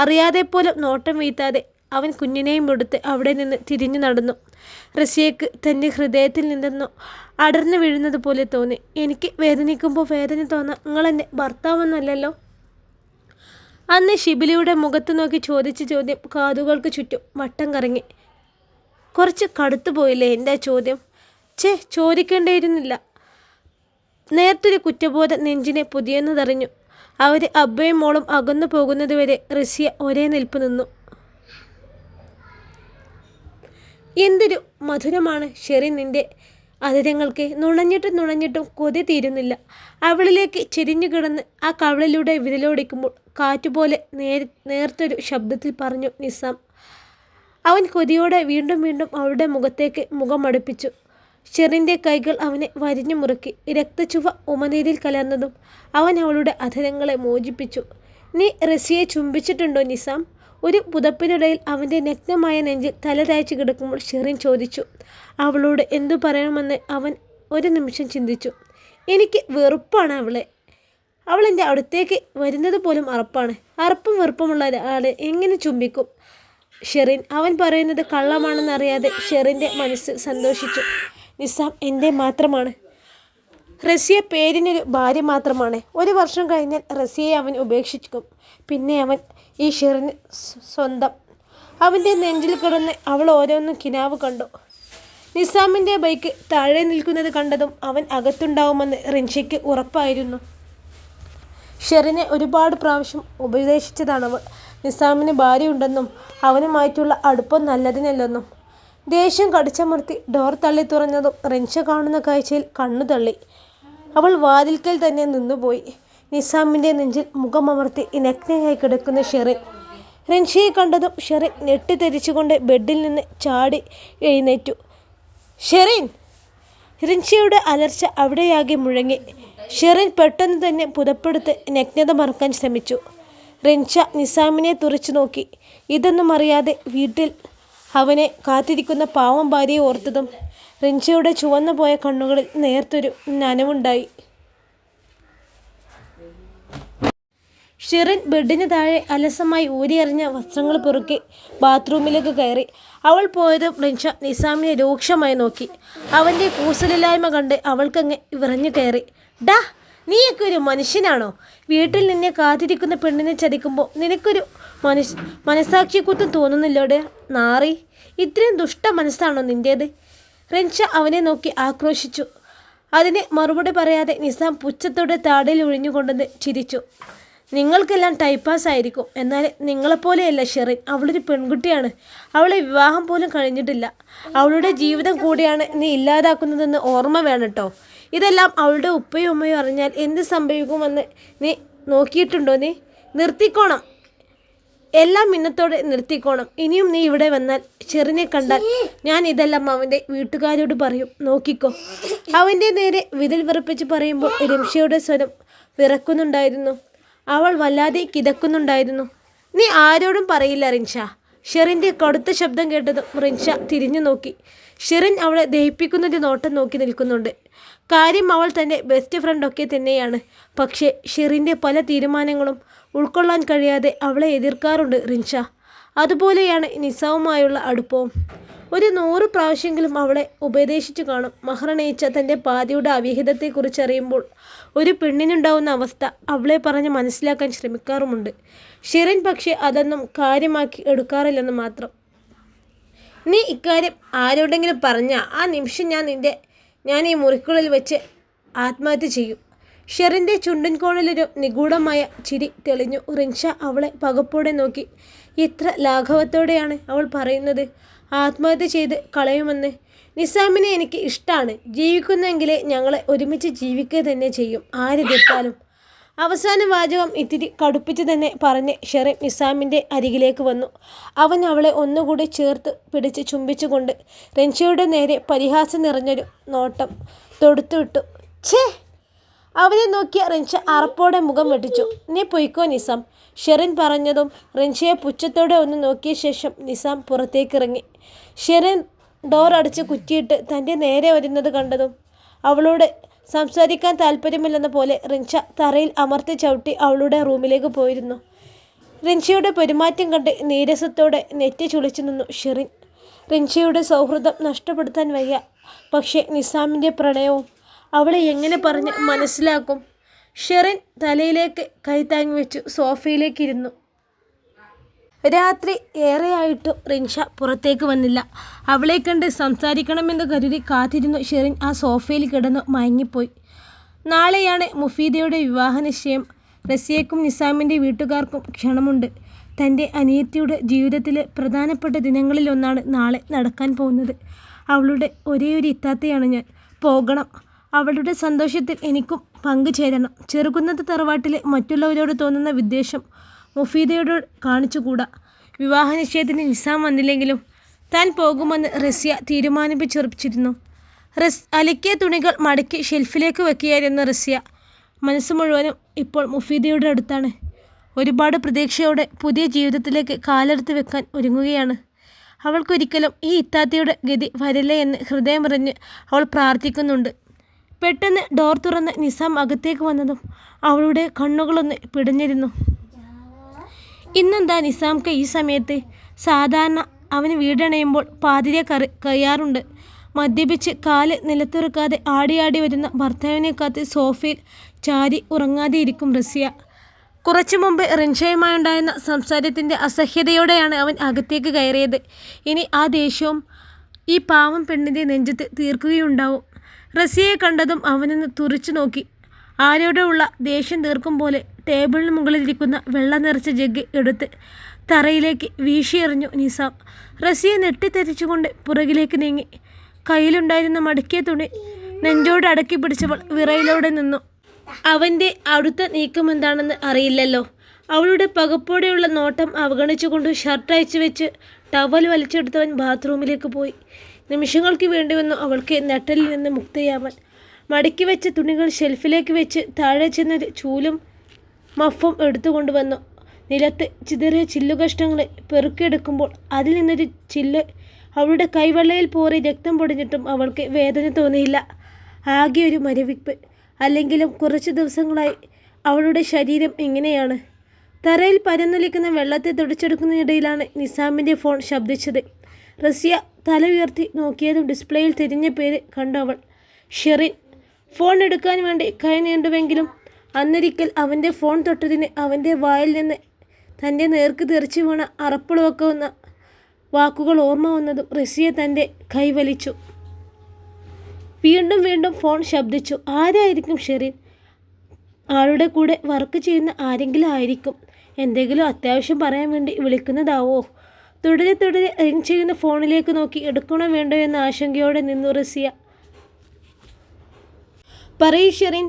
അറിയാതെ പോലും നോട്ടം വീഴ്ത്താതെ അവൻ കുഞ്ഞിനെയും എടുത്ത് അവിടെ നിന്ന് തിരിഞ്ഞു നടന്നു. റസിയക്ക് തൻ്റെ ഹൃദയത്തിൽ നിന്നെന്നോ അടർന്നു വീഴുന്നത് പോലെ തോന്നി. എനിക്ക് വേദനിക്കുമ്പോൾ വേദന തോന്നാൻ നിങ്ങളെൻ്റെ ഭർത്താവൊന്നുമല്ലല്ലോ. അന്ന് ഷിബിലിയുടെ മുഖത്ത് നോക്കി ചോദിച്ച ചോദ്യം കാതുകൾക്ക് ചുറ്റും വട്ടം കറങ്ങി. കുറച്ച് കടുത്തു പോയില്ലേ എൻ്റെ ചോദ്യം? ചോദിക്കേണ്ടിയിരുന്നില്ല. നേർത്തൊരു കുറ്റബോധം നെഞ്ചിനെ പുതിയെന്നതറിഞ്ഞു. അവർ അബ്ബയും മോളും അകന്നു പോകുന്നതുവരെ റസിയ ഒരേ നിൽപ്പ് നിന്നു. എന്തൊരു മധുരമാണ് ഷെറിൻ നിൻ്റെ അതിരങ്ങൾക്ക്. നുണഞ്ഞിട്ടും കൊതി തീരുന്നില്ല. അവളിലേക്ക് ചെരിഞ്ഞു കിടന്ന് ആ കവളിലൂടെ വിരലോടിക്കുമ്പോൾ കാറ്റുപോലെ നേർത്തൊരു ശബ്ദത്തിൽ പറഞ്ഞു നിസാം. അവൻ കൊതിയോടെ വീണ്ടും അവളുടെ മുഖത്തേക്ക് മുഖം അടുപ്പിച്ചു. ഷെറിൻ്റെ കൈകൾ അവനെ വരിഞ്ഞു മുറുക്കി. രക്തച്ചുവ ഉമനീരിൽ കലർന്നതും അവൻ അവളുടെ അധരങ്ങളെ മോചിപ്പിച്ചു. നീ റസിയെ ചുംബിച്ചിട്ടുണ്ടോ നിസാം? ഒരു പുതപ്പിനിടയിൽ അവൻ്റെ നഗ്നമായ നെഞ്ചിൽ തല താഴ്ച കിടക്കുമ്പോൾ ഷെറിൻ ചോദിച്ചു. അവളോട് എന്തു പറയണമെന്ന് അവൻ ഒരു നിമിഷം ചിന്തിച്ചു. എനിക്ക് വെറുപ്പാണ് അവളെ. അവൾ എൻ്റെ അടുത്തേക്ക് വരുന്നത് പോലും അറപ്പാണ്. അറപ്പും വെറുപ്പുമുള്ള ഒരാളെ എങ്ങനെ ചുംബിക്കും? ഷെറിൻ. അവൻ പറയുന്നത് കള്ളമാണെന്നറിയാതെ ഷെറിൻ്റെ മനസ്സ് സന്തോഷിച്ചു. നിസാം എൻ്റെ മാത്രമാണ്. റസിയ പേരിനൊരു ഭാര്യ മാത്രമാണ്. 1 വർഷം കഴിഞ്ഞാൽ റസിയയെ അവൻ ഉപേക്ഷിക്കും. പിന്നെ അവൻ ഈ ഷെറിന് സ്വന്തം. അവൻ്റെ നെഞ്ചിൽ കിടന്ന് അവൾ ഓരോന്നും കിനാവ് കണ്ടു. നിസാമിൻ്റെ ബൈക്ക് താഴെ നിൽക്കുന്നത് കണ്ടതും അവൻ അകത്തുണ്ടാവുമെന്ന് റിൻഷയ്ക്ക് ഉറപ്പായിരുന്നു. ഷെറിനെ ഒരുപാട് പ്രാവശ്യം ഉപദേശിച്ചതാണവൾ. നിസാമിന് ഭാര്യയുണ്ടെന്നും അവനുമായിട്ടുള്ള അടുപ്പം നല്ലതിനല്ലെന്നും. ദേഷ്യം കടിച്ചമർത്തി ഡോർ തള്ളി തുറന്നതും റിൻഷ കാണുന്ന കാഴ്ചയിൽ കണ്ണു തള്ളി. അവൾ വാതിൽക്കൽ തന്നെ നിന്നുപോയി. നിസാമിൻ്റെ നെഞ്ചിൽ മുഖമമർത്തി നഗ്നയായി കിടക്കുന്ന ഷെറിൻ. റിൻഷയെ കണ്ടതും ഷെറിൻ ഞെട്ടിത്തെറിച്ചുകൊണ്ട് ബെഡിൽ നിന്ന് ചാടി എഴുന്നേറ്റു. ഷെറിൻ! റിൻഷയുടെ അലർച്ച അവിടെയാകെ മുഴങ്ങി. ഷെറിൻ പെട്ടെന്ന് തന്നെ പുതപ്പെടുത്ത് നഗ്നത മറക്കാൻ ശ്രമിച്ചു. റിൻഷ നിസാമിനെ തുറച്ചു നോക്കി. ഇതൊന്നും അറിയാതെ വീട്ടിൽ അവനെ കാത്തിരിക്കുന്ന പാവം ഭാര്യയെ ഓർത്തതും റിൻഷയുടെ ചുവന്നു പോയ കണ്ണുകളിൽ നേർത്തൊരു നനവുണ്ടായി. ഷിറിൻ ബെഡിന് താഴെ അലസമായി ഊരിയെറിഞ്ഞ വസ്ത്രങ്ങൾ പെറുക്കി ബാത്റൂമിലേക്ക് കയറി. അവൾ പോയതും റിൻഷ നിസാമിനെ രൂക്ഷമായി നോക്കി. അവൻ്റെ കൂസലില്ലായ്മ കണ്ട് അവൾക്കങ്ങ് വിറഞ്ഞു കയറി. ഡാ, നീയൊക്കെ ഒരു മനുഷ്യനാണോ? വീട്ടിൽ നിന്നെ കാത്തിരിക്കുന്ന പെണ്ണിനെ ചതിക്കുമ്പോൾ നിനക്കൊരു മനസാക്ഷിക്കുത്തും തോന്നുന്നില്ലോടെ നാറി? ഇത്രയും ദുഷ്ട മനസ്സാണോ നിൻ്റേത്? റിൻഷ അവനെ നോക്കി ആക്രോശിച്ചു. അതിന് മറുപടി പറയാതെ നിസാം പുച്ഛത്തോടെ താടിയിൽ ഒഴിഞ്ഞുകൊണ്ടെന്ന് ചിരിച്ചു. നിങ്ങൾക്കെല്ലാം ടൈപ്പാസ് ആയിരിക്കും, എന്നാൽ നിങ്ങളെപ്പോലെയല്ല ഷെറിൻ. അവളൊരു പെൺകുട്ടിയാണ്. അവളെ വിവാഹം പോലും കഴിഞ്ഞിട്ടില്ല. അവളുടെ ജീവിതം കൂടിയാണ് നീ ഇല്ലാതാക്കുന്നതെന്ന് ഓർമ്മ വേണം കേട്ടോ. ഇതെല്ലാം അവളുടെ ഉപ്പയും ഉമ്മയും അറിഞ്ഞാൽ എന്ത് സംഭവിക്കുമെന്ന് നീ നോക്കിയിട്ടുണ്ടോ? നീ നിർത്തിക്കോണം, എല്ലാം മിന്നത്തോടെ നിർത്തിക്കോണം. ഇനിയും നീ ഇവിടെ വന്നാൽ ഷെറിനെ കണ്ടാൽ ഞാൻ ഇതെല്ലാം അവൻ്റെ വീട്ടുകാരോട് പറയും. നോക്കിക്കോ. അവൻ്റെ നേരെ വിരൽ വിറപ്പിച്ച് പറയുമ്പോൾ രംഷയുടെ സ്വരം വിറക്കുന്നുണ്ടായിരുന്നു. അവൾ വല്ലാതെ കിതക്കുന്നുണ്ടായിരുന്നു. നീ ആരോടും പറയില്ല റിൻഷ. ഷെറിൻ്റെ കടുത്ത ശബ്ദം കേട്ടതും റിൻഷ തിരിഞ്ഞു നോക്കി. ഷെറിൻ അവളെ ദഹിപ്പിക്കുന്നൊരു നോട്ടം നോക്കി നിൽക്കുന്നുണ്ട്. കാര്യം അവൾ തൻ്റെ ബെസ്റ്റ് ഫ്രണ്ടൊക്കെ തന്നെയാണ്. പക്ഷേ ഷെറിൻ്റെ പല തീരുമാനങ്ങളും ഉൾക്കൊള്ളാൻ കഴിയാതെ അവളെ എതിർക്കാറുണ്ട് റിൻഷ. അതുപോലെയാണ് നിസാവുമായുള്ള അടുപ്പവും. ഒരു 100 പ്രാവശ്യമെങ്കിലും അവളെ ഉപദേശിച്ചു കാണും. മഹ്റണയിച്ച തൻ്റെ പാതിയുടെ അവിഹിതത്തെക്കുറിച്ചറിയുമ്പോൾ ഒരു പെണ്ണിനുണ്ടാവുന്ന അവസ്ഥ അവളെ പറഞ്ഞ് മനസ്സിലാക്കാൻ ശ്രമിക്കാറുമുണ്ട്. ഷിറിൻ പക്ഷേ അതൊന്നും കാര്യമാക്കി എടുക്കാറില്ലെന്ന് മാത്രം. നീ ഇക്കാര്യം ആരോടെങ്കിലും പറഞ്ഞാൽ ആ നിമിഷം ഞാൻ ഈ മുറിക്കുള്ളിൽ വെച്ച് ആത്മഹത്യ ചെയ്യും. ഷെറിൻ്റെ ചുണ്ടിൻ കോണിലൊരു നിഗൂഢമായ ചിരി തെളിഞ്ഞു. റിൻഷ അവളെ പകപ്പോടെ നോക്കി. എത്ര ലാഘവത്തോടെയാണ് അവൾ പറയുന്നത്. ആത്മഹത്യ ചെയ്ത് കളയുമെന്ന്? നിസാമിനെ എനിക്ക് ഇഷ്ടമാണ്. ജീവിക്കുന്നെങ്കിലേ ഞങ്ങളെ ഒരുമിച്ച് ജീവിക്കുക തന്നെ ചെയ്യും, ആരെതിർത്താലും. അവസാന വാചകം ഇത്തിരി കടുപ്പിച്ച് തന്നെ പറഞ്ഞ് ഷെറിൻ നിസാമിൻ്റെ അരികിലേക്ക് വന്നു. അവൻ അവളെ ഒന്നുകൂടി ചേർത്ത് പിടിച്ച് ചുംബിച്ചുകൊണ്ട് റിൻഷയുടെ നേരെ പരിഹാസം നിറഞ്ഞൊരു നോട്ടം തൊടുത്തുവിട്ടു. ഛേ! അവനെ നോക്കിയ റിൻഷ അറപ്പോടെ മുഖം വെട്ടിച്ചു. നീ പൊയ്ക്കോ നിസാം. ഷെറിൻ പറഞ്ഞതും റിൻഷയെ പുച്ഛത്തോടെ ഒന്ന് നോക്കിയ ശേഷം നിസാം പുറത്തേക്കിറങ്ങി. ഷെറിൻ ഡോർ അടച്ച് കുറ്റിയിട്ട് തൻ്റെ നേരെ വരുന്നത് കണ്ടതും അവളോട് സംസാരിക്കാൻ താല്പര്യമില്ലെന്ന പോലെ റിൻഷ തറയിൽ അമർത്തി ചവിട്ടി അവളുടെ റൂമിലേക്ക് പോയിരുന്നു. റിൻഷയുടെ പെരുമാറ്റം കണ്ട് നീരസത്തോടെ നെറ്റി ചുളിച്ചു നിന്നു ഷെറിൻ. റിൻഷയുടെ സൗഹൃദം നഷ്ടപ്പെടുത്താൻ വയ്യ. പക്ഷേ നിസാമിൻ്റെ പ്രണയവും അവളെ എങ്ങനെ പറഞ്ഞ് മനസ്സിലാക്കും? ഷെറിൻ തലയിലേക്ക് കൈ താങ്ങി വെച്ചു സോഫയിലേക്ക് ഇരുന്നു. രാത്രി ഏറെയായിട്ടും റിൻഷ പുറത്തേക്ക് വന്നില്ല. അവളെ കണ്ട് സംസാരിക്കണമെന്ന് കരുതി കാത്തിരുന്നു ഷെറിൻ ആ സോഫയിൽ കിടന്നു മയങ്ങിപ്പോയി. നാളെയാണ് മുഫീദയുടെ വിവാഹ നിശ്ചയം. റസിയയ്ക്കും നിസാമിൻ്റെ വീട്ടുകാർക്കും ക്ഷണമുണ്ട്. തൻ്റെ അനിയത്തിയുടെ ജീവിതത്തിലെ പ്രധാനപ്പെട്ട ദിനങ്ങളിലൊന്നാണ് നാളെ നടക്കാൻ പോകുന്നത്. അവളുടെ ഒരേയൊരു ഇത്താത്തയാണ് ഞാൻ. പോകണം. അവളുടെ സന്തോഷത്തിൽ എനിക്കും പങ്കുചേരണം. ചെറുകുന്നത്ത് തറവാട്ടിലെ മറ്റുള്ളവരോട് തോന്നുന്ന വിദ്വേഷം മുഫീദയോട് കാണിച്ചുകൂടാ. വിവാഹ നിശ്ചയത്തിന് നിസാം വന്നില്ലെങ്കിലും താൻ പോകുമെന്ന് റസിയ തീരുമാനിപ്പിച്ചുറപ്പിച്ചിരുന്നു. അലക്കിയ തുണികൾ മടക്കി ഷെൽഫിലേക്ക് വെക്കുകയായിരുന്ന റസിയ മനസ്സ് മുഴുവനും ഇപ്പോൾ മുഫീദയുടെ അടുത്താണ്. ഒരുപാട് പ്രതീക്ഷയോടെ പുതിയ ജീവിതത്തിലേക്ക് കാലെടുത്ത് വെക്കാൻ ഒരുങ്ങുകയാണ്. അവൾക്കൊരിക്കലും ഈ ഇത്താത്തയുടെ ഗതി വരില്ല എന്ന് ഹൃദയമിറഞ്ഞ് അവൾ പ്രാർത്ഥിക്കുന്നുണ്ട്. പെട്ടെന്ന് ഡോർ തുറന്ന് നിസാം അകത്തേക്ക് വന്നതും അവളുടെ കണ്ണുകളൊന്ന് പിടഞ്ഞിരുന്നു. ഇന്നെന്താ നിസാംക്ക് ഈ സമയത്ത്? സാധാരണ അവന് വീടണയുമ്പോൾ പാതിരെ കയ്യാറുണ്ട്. മദ്യപിച്ച് കാല് നിലത്തുറക്കാതെ ആടിയാടി വരുന്ന ഭർത്താവിനെ കാത്ത് സോഫയിൽ ചാരി ഉറങ്ങാതെ ഇരിക്കും റസിയ. കുറച്ചു മുമ്പ് റിൻഷയുമായുണ്ടായിരുന്ന സംസാരത്തിൻ്റെ അസഹ്യതയോടെയാണ് അവൻ അകത്തേക്ക് കയറിയത്. ഇനി ആ ദേഷ്യവും ഈ പാവം പെണ്ണിൻ്റെ നെഞ്ചത്ത് തീർക്കുകയുണ്ടാവും. റസിയയെ കണ്ടതും അവനൊന്ന് തുറിച്ചു നോക്കി. ആരോടെ ഉള്ള ദേഷ്യം തീർക്കും പോലെ ടേബിളിന് മുകളിലിരിക്കുന്ന വെള്ളം നിറച്ച ജഗ് എടുത്ത് തറയിലേക്ക് വീശിയെറിഞ്ഞു നിസാം. റസിയെ നെട്ടിത്തെറിച്ചുകൊണ്ട് പുറകിലേക്ക് നീങ്ങി. കയ്യിലുണ്ടായിരുന്ന മടക്കിയ തുണി നെഞ്ചോട് അടക്കി പിടിച്ചവൾ വിറയിലൂടെ നിന്നു. അവൻ്റെ അടുത്ത നീക്കമെന്താണെന്ന് അറിയില്ലല്ലോ. അവളുടെ പകപ്പോടെയുള്ള നോട്ടം അവഗണിച്ചുകൊണ്ട് ഷർട്ട് അയച്ചു വെച്ച് ടവൽ വലിച്ചെടുത്തവൻ ബാത്റൂമിലേക്ക് പോയി. നിമിഷങ്ങൾക്ക് വേണ്ടി വന്നു അവൾക്ക് നട്ടലിൽ നിന്ന് മുക്തയാവാൻ. മടക്കി വെച്ച തുണികൾ ഷെൽഫിലേക്ക് വെച്ച് താഴെ ചെന്നൊരു ചൂലും മഫും എടുത്തുകൊണ്ടുവന്നു. നിലത്ത് ചിതറിയ ചില്ലുകഷ്ണങ്ങൾ പെറുക്കിയെടുക്കുമ്പോൾ അതിൽ നിന്നൊരു ചില്ല് അവളുടെ കൈവെള്ളയിൽ പോറി രക്തം പൊടിഞ്ഞിട്ടും അവൾക്ക് വേദന തോന്നിയില്ല. ആകെ ഒരു മരവിപ്പ്. അല്ലെങ്കിലും കുറച്ച് ദിവസങ്ങളായി അവളുടെ ശരീരം ഇങ്ങനെയാണ്. തറയിൽ പരന്നൊലിക്കുന്ന വെള്ളത്തെ തുടച്ചെടുക്കുന്നതിനിടയിലാണ് നിസാമിൻ്റെ ഫോൺ ശബ്ദിച്ചത്. റസിയ തല ഉയർത്തി നോക്കിയതും ഡിസ്പ്ലേയിൽ തിരിഞ്ഞ പേര് കണ്ടു അവൾ. ഷെറിൻ. ഫോൺ എടുക്കാൻ വേണ്ടി കൈ നീണ്ടുവെങ്കിലും അന്നൊരിക്കൽ അവൻ്റെ ഫോൺ തൊട്ടതിന് അവൻ്റെ വായിൽ നിന്ന് തൻ്റെ നേർക്ക് തെറിച്ചു വീണ അറപ്പുളവാക്കുന്ന വാക്കുകൾ ഓർമ്മ വന്നതും റസിയ തൻ്റെ കൈ വലിച്ചു. വീണ്ടും വീണ്ടും ഫോൺ ശബ്ദിച്ചു. ആരായിരിക്കും ഷെറിൻ? ആളുടെ കൂടെ വർക്ക് ചെയ്യുന്ന ആരെങ്കിലും ആയിരിക്കും. എന്തെങ്കിലും അത്യാവശ്യം പറയാൻ വേണ്ടി വിളിക്കുന്നതാവോ? തുടരെ തുടരെ റിങ് ചെയ്യുന്ന ഫോണിലേക്ക് നോക്കി എടുക്കണോ വേണ്ടോ എന്ന ആശങ്കയോടെ നിന്നു റസിയ. പറയൂ ഷെറിൻ.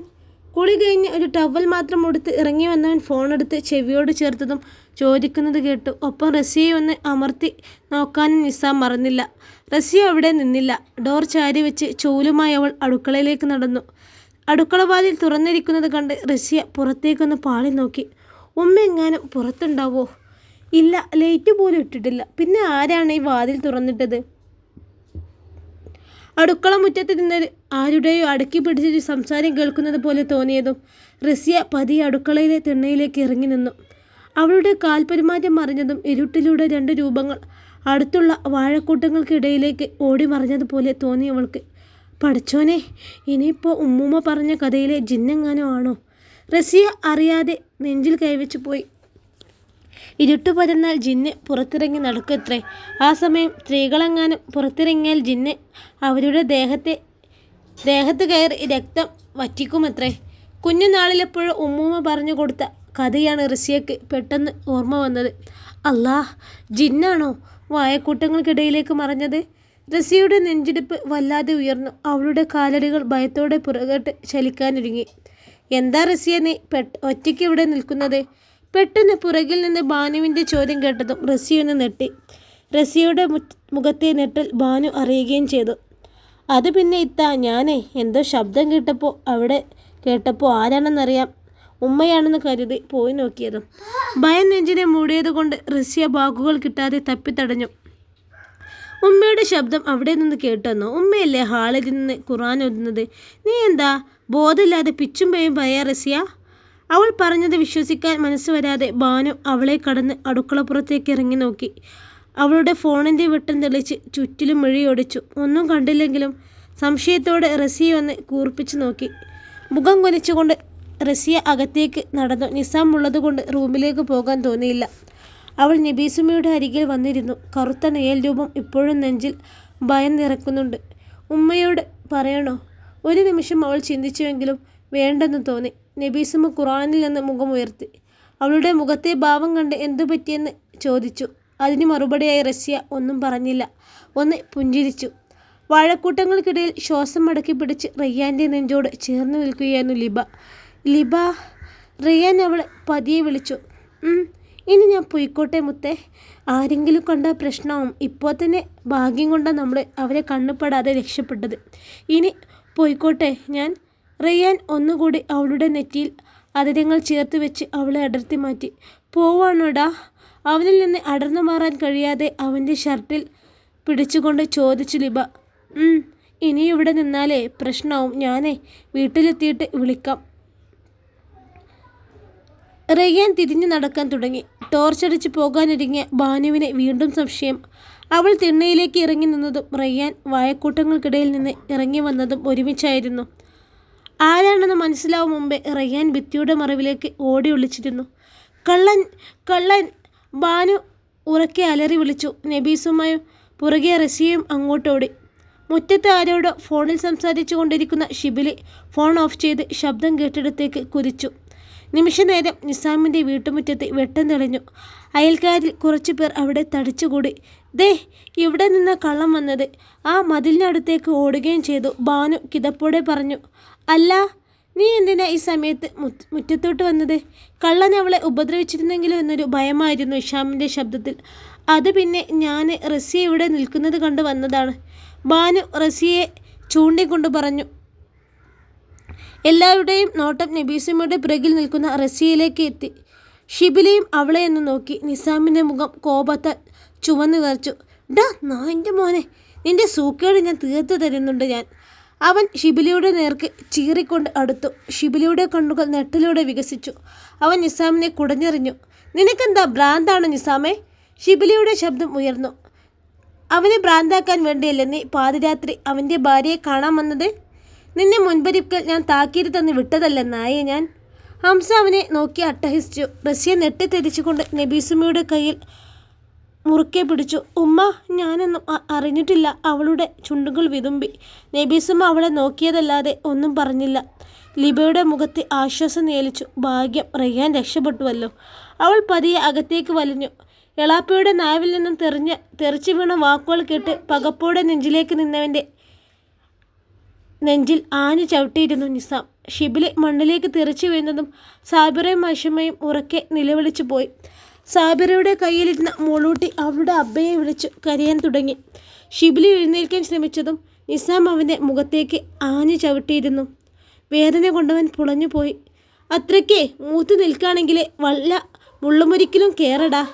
കുളി കഴിഞ്ഞ് ഒരു ടവൽ മാത്രം ഉടുത്ത് ഇറങ്ങി വന്നവൻ ഫോണെടുത്ത് ചെവിയോട് ചേർത്തതും ചോദിക്കുന്നത് കേട്ടു. ഒപ്പം റസിയെ ഒന്ന് അമർത്തി നോക്കാനും നിസാം മറന്നില്ല. റസിയ അവിടെ നിന്നില്ല. ഡോർ ചാരി വെച്ച് ചൂലുമായി അവൾ അടുക്കളയിലേക്ക് നടന്നു. അടുക്കളവാതിൽ തുറന്നിരിക്കുന്നത് കണ്ട് റസിയ പുറത്തേക്കൊന്ന് പാളി നോക്കി. ഉമ്മ എങ്ങാനും പുറത്തുണ്ടാവോ? ഇല്ല, ലൈറ്റ് പോലും ഇട്ടിട്ടില്ല. പിന്നെ ആരാണ് ഈ വാതിൽ തുറന്നിട്ടത്? അടുക്കള മുറ്റത്ത് നിന്നൊരു ആരുടെയോ അടക്കി പിടിച്ചൊരു സംസാരം കേൾക്കുന്നത് പോലെ തോന്നിയതും റസിയ പതിയെ അടുക്കളയിലെ തിണ്ണയിലേക്ക് ഇറങ്ങി നിന്നു. അവളുടെ കാൽപെരുമാറ്റം മറിഞ്ഞതും ഇരുട്ടിലൂടെ 2 രൂപങ്ങൾ അടുത്തുള്ള വാഴക്കൂട്ടങ്ങൾക്കിടയിലേക്ക് ഓടി മറിഞ്ഞതുപോലെ തോന്നി അവൾക്ക്. പഠിച്ചോനെ, ഇനിയിപ്പോൾ ഉമ്മൂമ്മ പറഞ്ഞ കഥയിലെ ജിന്നെങ്ങാനോ ആണോ? റസിയ അറിയാതെ നെഞ്ചിൽ കൈവച്ചു പോയി. ഇരുട്ടു പരന്നാൽ ജിന്ന് പുറത്തിറങ്ങി നടക്കത്രേ. ആ സമയം സ്ത്രീകളെങ്ങാനും പുറത്തിറങ്ങിയാൽ ജിന്ന് അവരുടെ ദേഹത്ത് കയറി രക്തം വറ്റിക്കുമത്രേ. കുഞ്ഞുനാളിലെപ്പോഴും ഉമ്മൂമ്മ പറഞ്ഞു കൊടുത്ത കഥയാണ് റസിയക്ക് പെട്ടെന്ന് ഓർമ്മ വന്നത്. അല്ലാ, ജിന്നാണോ വായക്കൂട്ടങ്ങൾക്കിടയിലേക്ക് മറഞ്ഞത്? റസിയയുടെ നെഞ്ചിടിപ്പ് വല്ലാതെ ഉയർന്നു. അവളുടെ കാലടികൾ ഭയത്തോടെ പുറകോട്ട് ചലിക്കാനൊരുങ്ങി. എന്താ റസിയ നീ ഒറ്റയ്ക്ക് ഇവിടെ നിൽക്കുന്നത്? പെട്ടെന്ന് പുറകിൽ നിന്ന് ബാനുവിൻ്റെ ചോദ്യം കേട്ടതും റസിയൊന്ന് നെട്ടി. റസിയയുടെ മുഖത്തെ നെട്ടൽ ബാനു അറിയുകയും ചെയ്തു. അത് പിന്നെ ഞാനേ എന്തോ ശബ്ദം കേട്ടപ്പോൾ ആരാണെന്നറിയാം, ഉമ്മയാണെന്ന് കരുതി പോയി നോക്കിയതും. ഭയം നെഞ്ചിനെ മൂടിയതുകൊണ്ട് റസിയ വാക്കുകൾ കിട്ടാതെ തപ്പിത്തടഞ്ഞു. ഉമ്മയുടെ ശബ്ദം അവിടെ നിന്ന് കേട്ടെന്നോ? ഉമ്മയല്ലേ ഹാളിൽ നിന്ന് ഖുർആൻ ഓതുന്നത്? നീ എന്താ ബോധമില്ലാതെ പിച്ചും പേയും പറയാ റസിയ? അവൾ പറഞ്ഞത് വിശ്വസിക്കാൻ മനസ്സ് വരാതെ ബാനു അവളെ കടന്ന് അടുക്കളപ്പുറത്തേക്ക് ഇറങ്ങി നോക്കി. അവളുടെ ഫോണിൻ്റെ വെട്ടം തെളിച്ച് ചുറ്റിലും മിഴിയൊടിച്ചു. ഒന്നും കണ്ടില്ലെങ്കിലും സംശയത്തോടെ റസിയെ ഒന്ന് കൂർപ്പിച്ചു നോക്കി. മുഖം കുനിച്ചുകൊണ്ട് റസിയ അകത്തേക്ക് നടന്നു. നിസാം ഉള്ളതുകൊണ്ട് റൂമിലേക്ക് പോകാൻ തോന്നിയില്ല. അവൾ നബീസുമ്മയുടെ അരികിൽ വന്നിരുന്നു. കറുത്ത നിഴൽ രൂപം ഇപ്പോഴും നെഞ്ചിൽ ഭയം നിറക്കുന്നുണ്ട്. ഉമ്മയോട് പറയണോ? ഒരു നിമിഷം അവൾ ചിന്തിച്ചുവെങ്കിലും വേണ്ടെന്ന് തോന്നി. നബീസുമ്മ ഖുർആനിൽ നിന്ന് മുഖമുയർത്തി. അവളുടെ മുഖത്തെ ഭാവം കണ്ട് എന്തു പറ്റിയെന്ന് ചോദിച്ചു. അതിന് മറുപടിയായി റസിയ ഒന്നും പറഞ്ഞില്ല. ഒന്ന് പുഞ്ചിരിച്ചു. വാഴക്കൂട്ടങ്ങൾക്കിടയിൽ ശ്വാസം മടക്കി പിടിച്ച് റയ്യാൻ്റെ നെഞ്ചോട് ചേർന്ന് നിൽക്കുകയായിരുന്നു ലിബ. ലിബ. റയ്യാൻ അവളെ പതിയെ വിളിച്ചു. ഇനി ഞാൻ പോയിക്കോട്ടെ മുത്തേ? ആരെങ്കിലും കണ്ട പ്രശ്നവും. ഇപ്പോൾ തന്നെ ഭാഗ്യം കൊണ്ടാണ് നമ്മൾ അവരെ കണ്ണുപെടാതെ രക്ഷപ്പെട്ടത്. ഇനി പോയിക്കോട്ടെ ഞാൻ? റയ്യാൻ ഒന്നുകൂടി അവളുടെ നെറ്റിയിൽ അതിരങ്ങൾ ചേർത്ത് വെച്ച് അവളെ അടർത്തി മാറ്റി. പോവാണോടാ? അവനിൽ നിന്ന് അടർന്നു മാറാൻ കഴിയാതെ അവൻ്റെ ഷർട്ടിൽ പിടിച്ചുകൊണ്ട് ചോദിച്ചു ലിബ. ഇനി ഇവിടെ നിന്നാലേ പ്രശ്നവും. ഞാനേ വീട്ടിലെത്തിയിട്ട് വിളിക്കാം. റയ്യാൻ തിരിഞ്ഞു നടക്കാൻ തുടങ്ങി. ടോർച്ചടിച്ച് പോകാനൊരുങ്ങിയ ബാനുവിനെ വീണ്ടും സംശയം. അവൾ തിണ്ണയിലേക്ക് ഇറങ്ങി നിന്നതും റയ്യാൻ വായക്കൂട്ടങ്ങൾക്കിടയിൽ നിന്ന് ഇറങ്ങി വന്നതും ഒരുമിച്ചായിരുന്നു. ആരാണെന്ന് മനസ്സിലാവും മുമ്പേ റയ്യാൻ ഭിത്തിയുടെ മറവിലേക്ക് ഓടി ഒളിച്ചിരുന്നു. കള്ളൻ, കള്ളൻ! ബാനു ഉറക്കെ അലറി വിളിച്ചു. നബീസുമായും പുറകെ റസിയയും അങ്ങോട്ടോടി. മുറ്റത്ത് ആരോടോ ഫോണിൽ സംസാരിച്ചു കൊണ്ടിരിക്കുന്ന ഷിബിലി ഫോൺ ഓഫ് ചെയ്ത് ശബ്ദം കേട്ടിടത്തേക്ക് കുതിച്ചു. നിമിഷനേരം നിസാമിൻ്റെ വീട്ടുമുറ്റത്ത് വെട്ടം തെളിഞ്ഞു. അയൽക്കാരിൽ കുറച്ചു പേർ അവിടെ തടിച്ചുകൂടി. ദേ, ഇവിടെ നിന്ന് കള്ളം വന്നത്. ആ മതിലിനടുത്തേക്ക് ഓടുകയും ചെയ്തു. ബാനു കിതപ്പോടെ പറഞ്ഞു. അല്ല, നീ എന്തിനാ ഈ സമയത്ത് മുറ്റത്തോട്ട് വന്നത്? കള്ളൻ അവളെ ഉപദ്രവിച്ചിരുന്നെങ്കിലും എന്നൊരു ഭയമായിരുന്നു ഇഷാമിൻ്റെ ശബ്ദത്തിൽ. അത് പിന്നെ ഞാൻ റസിയ ഇവിടെ നിൽക്കുന്നത് കണ്ട് വന്നതാണ്. ബാനു റസിയെ ചൂണ്ടിക്കൊണ്ട് പറഞ്ഞു. എല്ലാവരുടെയും നോട്ടം നബീസുമ്മയുടെ പിറകിൽ നിൽക്കുന്ന റസിയയിലേക്ക് എത്തി. ഷിബിലയും അവളെ എന്ന് നോക്കി. നിസാമിൻ്റെ മുഖം കോപത്താൽ ചുവന്നു കരച്ചു. ഡാ നായിൻ്റെ മോനെ, നിന്റെ സൂക്കേട് ഞാൻ തീർത്തു തരുന്നുണ്ട് ഞാൻ. അവൻ ഷിബിലിയുടെ നേർക്ക് ചീറിക്കൊണ്ട് അടുത്തു. ഷിബിലിയുടെ കണ്ണുകൾ നെട്ടലോടെ വികസിച്ചു. അവൻ നിസാമിനെ കുടഞ്ഞെറിഞ്ഞു. നിനക്കെന്താ ഭ്രാന്താണ് നിസാമേ? ഷിബിലിയുടെ ശബ്ദം ഉയർന്നു. അവനെ ഭ്രാന്താക്കാൻ വേണ്ടിയല്ലേ നീ പാതിരാത്രി അവൻ്റെ ഭാര്യയെ കാണാൻ വന്നത്? നിന്നെ മുൻപരിക്കൽ ഞാൻ താക്കീത് തന്ന് വിട്ടതല്ല നായെ ഞാൻ. ഹംസ അവനെ നോക്കി അട്ടഹസിച്ചു. റസിയ നെട്ടിത്തെരിച്ചുകൊണ്ട് നബീസുമ്മയുടെ കയ്യിൽ മുറുക്കെ പിടിച്ചു. ഉമ്മ, ഞാനൊന്നും അറിഞ്ഞിട്ടില്ല. അവളുടെ ചുണ്ടുകൾ വിതുമ്പി. നബീസുമ്മ അവളെ നോക്കിയതല്ലാതെ ഒന്നും പറഞ്ഞില്ല. ലിബയുടെ മുഖത്ത് ആശ്വാസം നിയലിച്ചു. ഭാഗ്യം, റയ്യാൻ രക്ഷപ്പെട്ടുവല്ലോ. അവൾ പതിയെ അകത്തേക്ക് വലിഞ്ഞു. എളാപ്പയുടെ നാവിൽ നിന്നും തെറിച്ചു വീണ വാക്കുകൾ കേട്ട് പകപ്പോടെ നെഞ്ചിലേക്ക് നിന്നവൻ്റെ നെഞ്ചിൽ ആഞ്ഞു ചവിട്ടിയിരുന്നു നിസാം. ഷിബിലി മണ്ണിലേക്ക് തെറിച്ചു വീഴുന്നതും സാബിറയും മഷമയും ഉറക്കെ നിലവിളിച്ചു പോയി. സാബിറയുടെ കയ്യിലിരുന്ന മോളൂട്ടി അവളുടെ അബ്ബയെ വിളിച്ചു കരയാൻ തുടങ്ങി. ഷിബിലി എഴുന്നേൽക്കാൻ ശ്രമിച്ചതും നിസാം അവൻ്റെ മുഖത്തേക്ക് ആഞ്ഞു ചവിട്ടിയിരുന്നു. വേദന കൊണ്ടവൻ പുളഞ്ഞുപോയി. അത്രയ്ക്ക് മൂത്തു നിൽക്കുകയാണെങ്കിൽ വല്ല മുള്ളുമുരിക്കിലും കയറടാ.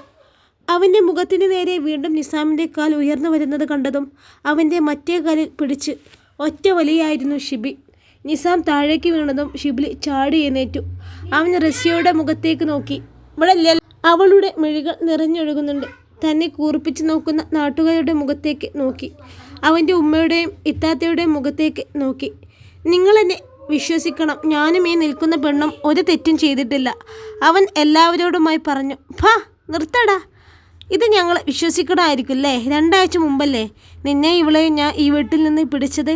അവൻ്റെ മുഖത്തിന് നേരെ വീണ്ടും നിസാമിൻ്റെ കാൽ ഉയർന്നു വരുന്നത് കണ്ടതും അവൻ്റെ മറ്റേ കാലിൽ പിടിച്ച് ഒറ്റ വലിയായിരുന്നു ഷിബി. നിസാം താഴേക്ക് വീണതും ഷിബിലി ചാടി എഴുന്നേറ്റു. അവൻ റസിയയുടെ മുഖത്തേക്ക് നോക്കി. അവളുടെ മിഴികൾ നിറഞ്ഞൊഴുകുന്നുണ്ട്. തന്നെ കൂർപ്പിച്ച് നോക്കുന്ന നാട്ടുകാരുടെ മുഖത്തേക്ക് നോക്കി. അവൻ്റെ ഉമ്മയുടെയും ഇത്താത്തയുടെയും മുഖത്തേക്ക് നോക്കി. നിങ്ങളെന്നെ വിശ്വസിക്കണം, ഞാനും ഈ നിൽക്കുന്ന പെണ്ണും ഒരു തെറ്റും ചെയ്തിട്ടില്ല, അവൻ എല്ലാവരോടുമായി പറഞ്ഞു. ഭാ നിർത്തടാ, ഇത് ഞങ്ങൾ വിശ്വസിക്കണമായിരിക്കുമല്ലേ? 2 ആഴ്ച മുമ്പല്ലേ നിന്നെ ഇവളെയും ഞാൻ ഈ വീട്ടിൽ നിന്ന് പിടിച്ചത്?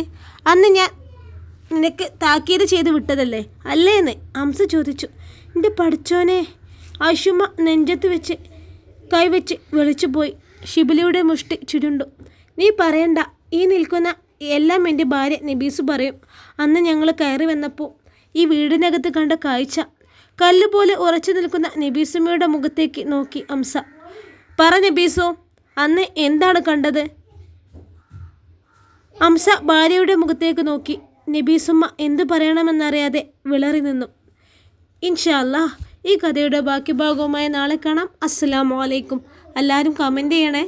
അന്ന് ഞാൻ നിനക്ക് താക്കീത് ചെയ്ത് വിട്ടതല്ലേ അല്ലേന്ന് ഹംസ ചോദിച്ചു. എൻ്റെ പഠിച്ചോനെ, ആശുമ നെഞ്ചത്ത് വെച്ച് കൈവച്ച് വിളിച്ചുപോയി. ഷിബിലിയുടെ മുഷ്ടി ചുരുണ്ടു. നീ പറയണ്ട, ഈ നിൽക്കുന്ന എല്ലാം എൻ്റെ ഭാര്യ നബീസു പറയും. അന്ന് ഞങ്ങൾ കയറി വന്നപ്പോൾ ഈ വീടിനകത്ത് കണ്ട കാഴ്ച. കല്ലുപോലെ ഉറച്ചു നിൽക്കുന്ന നബീസുമ്മയുടെ മുഖത്തേക്ക് നോക്കി ഹംസ. പറ നബീസോ, അന്ന് എന്താണ് കണ്ടത്? ഹംസ ഭാര്യയുടെ മുഖത്തേക്ക് നോക്കി. നബീസുമ്മ എന്തു പറയണമെന്നറിയാതെ വിളറി നിന്നു. ഇൻഷാ അല്ലാഹ് ഈ കഥയുടെ ബാക്കി ഭാഗവുമായി നാളെ കാണാം. അസ്സലാമു അലൈക്കും. എല്ലാവരും കമൻറ്റ് ചെയ്യണേ.